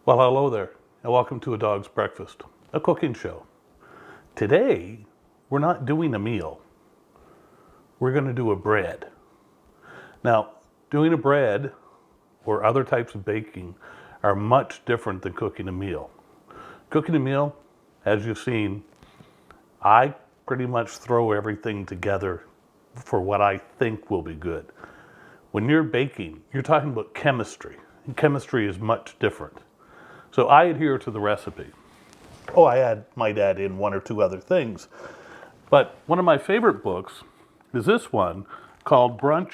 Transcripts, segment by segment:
Well, hello there, and welcome to A Dog's Breakfast, a cooking show. Today, we're not doing a meal. We're going to do a bread. Now, doing a bread or other types of baking are much different than cooking a meal. Cooking a meal, as you've seen, I pretty much throw everything together for what I think will be good. When you're baking, you're talking about chemistry, and chemistry is much different. So I adhere to the recipe. Oh, might add in one or two other things. But one of my favorite books is this one called Brunch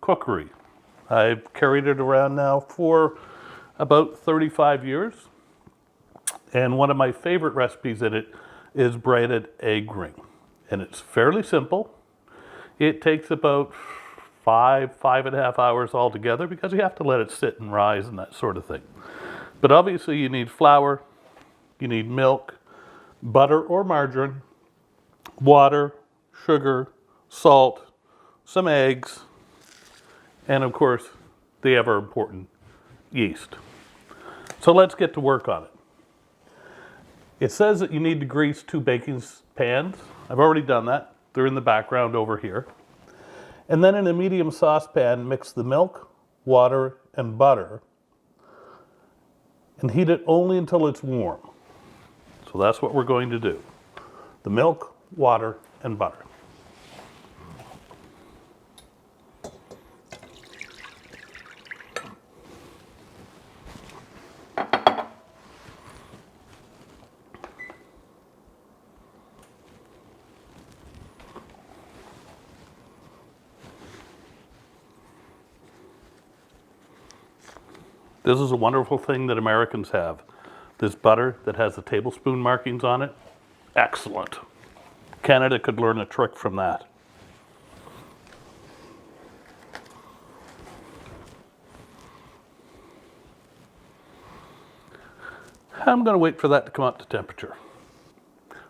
Cookery. I've carried it around now for about 35 years. And one of my favorite recipes in it is Braided Egg Ring. And it's fairly simple. It takes about 5.5 hours altogether because you have to let it sit and rise and that sort of thing. But obviously you need flour, you need milk, butter or margarine, water, sugar, salt, some eggs, and of course the ever important yeast. So let's get to work on it. It says that you need to grease 2 baking pans. I've already done that. They're in the background over here. And then in a medium saucepan, mix the milk, water, and butter, and heat it only until it's warm. So that's what we're going to do. The milk, water, and butter. This is a wonderful thing that Americans have. This butter that has the tablespoon markings on it, excellent. Canada could learn a trick from that. I'm going to wait for that to come up to temperature.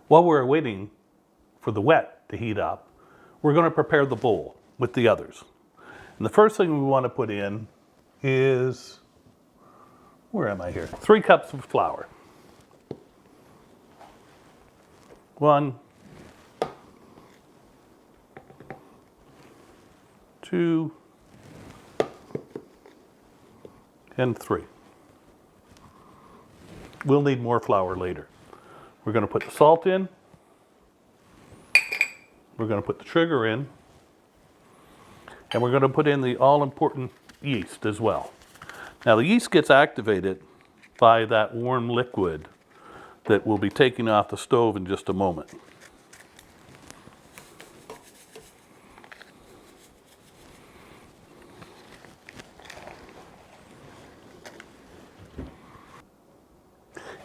While we're waiting for the wet to heat up, we're going to prepare the bowl with the others. And the first thing we want to put in is, where am I here? 3 cups of flour. 1, 2, and 3. We'll need more flour later. We're going to put the salt in. We're going to put the sugar in. And we're going to put in the all-important yeast as well. Now the yeast gets activated by that warm liquid that we'll be taking off the stove in just a moment.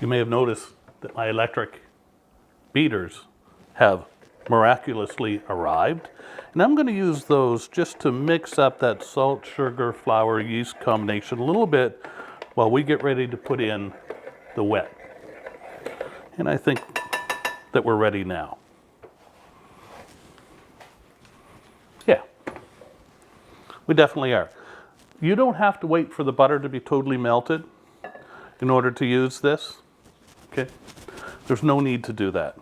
You may have noticed that my electric beaters have miraculously arrived. And I'm going to use those just to mix up that salt, sugar, flour, yeast combination a little bit while we get ready to put in the wet. And I think that we're ready now. Yeah, we definitely are. You don't have to wait for the butter to be totally melted in order to use this. Okay, there's no need to do that.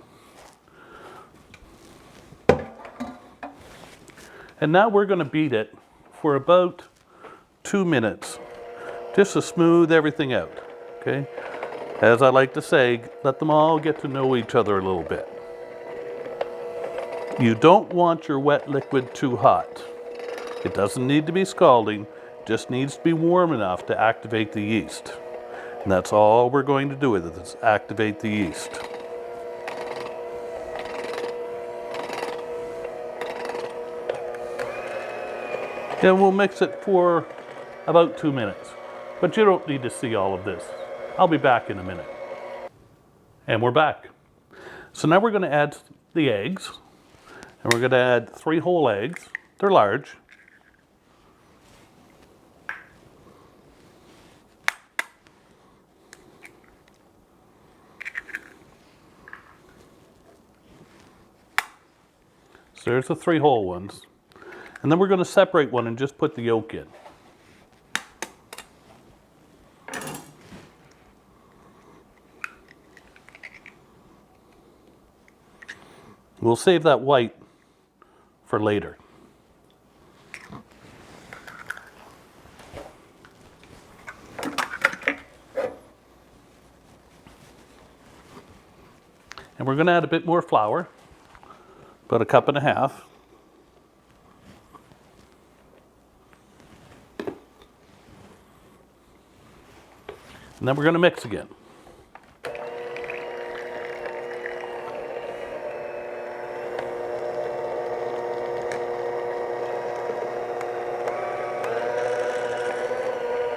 And now we're going to beat it for about 2 minutes, just to smooth everything out, okay? As I like to say, let them all get to know each other a little bit. You don't want your wet liquid too hot. It doesn't need to be scalding, it just needs to be warm enough to activate the yeast. And that's all we're going to do with it, is activate the yeast. And we'll mix it for about 2 minutes. But you don't need to see all of this. I'll be back in a minute. And we're back. So now we're going to add the eggs. And we're going to add 3 whole eggs. They're large. So there's the 3 whole ones. And then we're going to separate one and just put the yolk in. We'll save that white for later. And we're going to add a bit more flour, about 1.5 cups. And then we're going to mix again.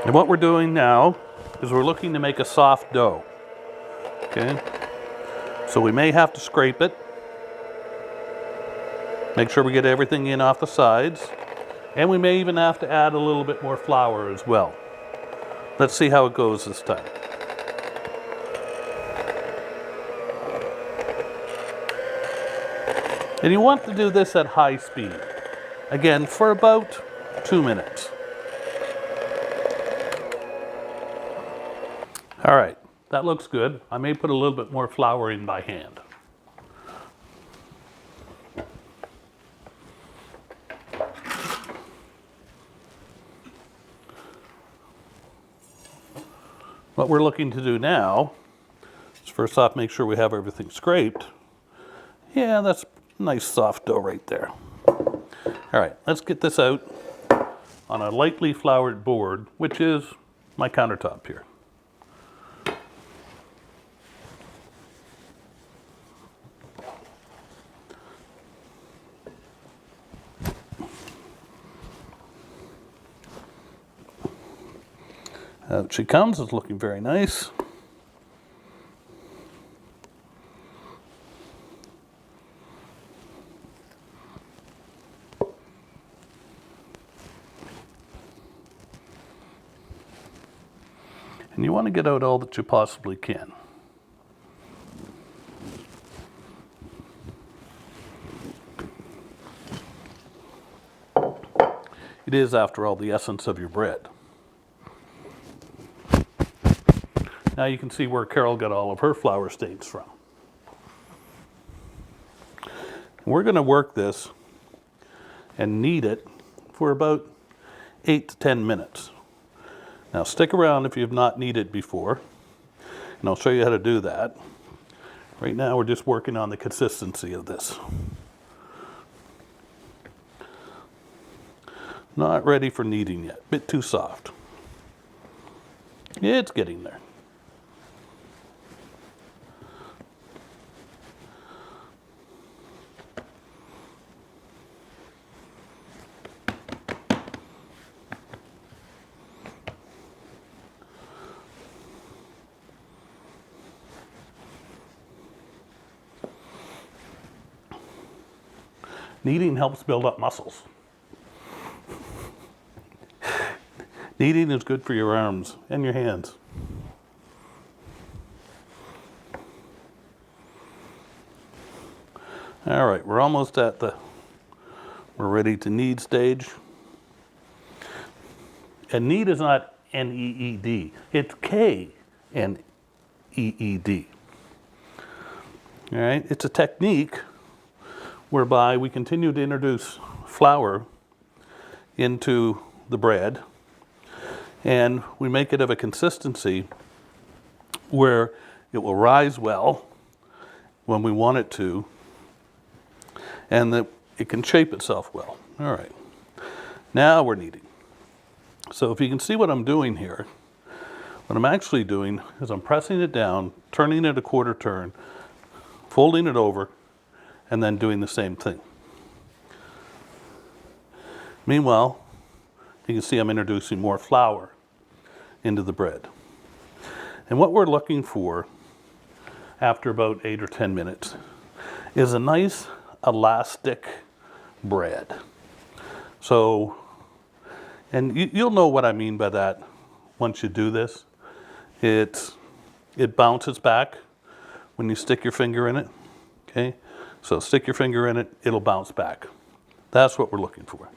And what we're doing now is we're looking to make a soft dough. Okay? So we may have to scrape it. Make sure we get everything in off the sides. And we may even have to add a little bit more flour as well. Let's see how it goes this time. And you want to do this at high speed. Again, for about 2 minutes. All right, that looks good. I may put a little bit more flour in by hand. What we're looking to do now is first off make sure we have everything scraped. Yeah, that's a nice soft dough right there. All right, let's get this out on a lightly floured board, which is my countertop here. Out she comes, it's looking very nice. And you want to get out all that you possibly can. It is, after all, the essence of your bread. Now you can see where Carol got all of her flour stains from. We're going to work this and knead it for about 8 to 10 minutes. Now stick around if you've not kneaded before, and I'll show you how to do that. Right now we're just working on the consistency of this. Not ready for kneading yet, bit too soft. It's getting there. Kneading helps build up muscles. Kneading is good for your arms and your hands. All right, we're almost at the we're ready to knead stage. And knead is not N-E-E-D, it's K-N-E-E-D. All right, it's a technique whereby we continue to introduce flour into the bread, and we make it of a consistency where it will rise well when we want it to, and that it can shape itself well. All right, now we're kneading. So if you can see what I'm doing here, what I'm actually doing is I'm pressing it down, turning it a quarter turn, folding it over, and then doing the same thing. Meanwhile, you can see I'm introducing more flour into the bread. And what we're looking for after about 8 or 10 minutes is a nice elastic bread. So, and you'll know what I mean by that once you do this. It bounces back when you stick your finger in it, okay? So stick your finger in it, it'll bounce back. That's what we're looking for.